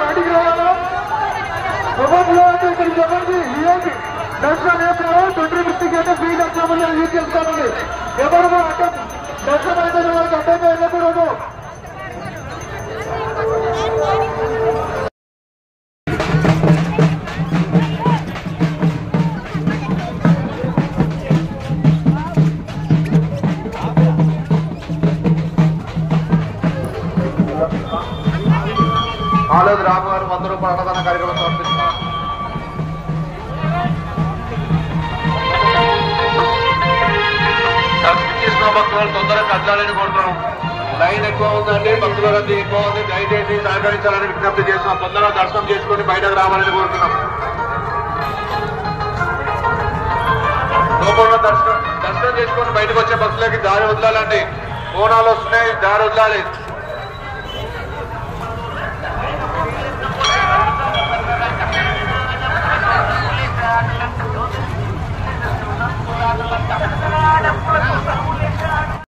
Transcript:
బయటికి రావాలా మొబైల్లో అయితే ఇక్కడ చెప్పండి దర్శనం వేస్తున్నారు 2050 అయితే ఫ్రీ దర్శనం తీసుకెళ్తామండి ఎవరు దర్శనం అయితే వాళ్ళకి అడ్డంగా వెళ్ళకూడదు ఆలోది రాము గారు 100 రూపాయల అన్నదాన కార్యక్రమం సమర్పిస్తున్నారు. తీసుకున్న భక్తులు తొందరగా కదలాలని కోరుతున్నాం. లైన్ ఎక్కువ ఉందండి, భక్తుల రద్దీ ఎక్కువ ఉంది. దయచేసి సహకరించాలని విజ్ఞప్తి చేస్తున్నాం. తొందరగా దర్శనం చేసుకుని బయటకు రావాలని కోరుతున్నాం. లోపల దర్శనం చేసుకుని బయటకు వచ్చే భక్తులకి దారి వదలాలండి. కోణాలు వస్తున్నాయి, దారి వదలాలి.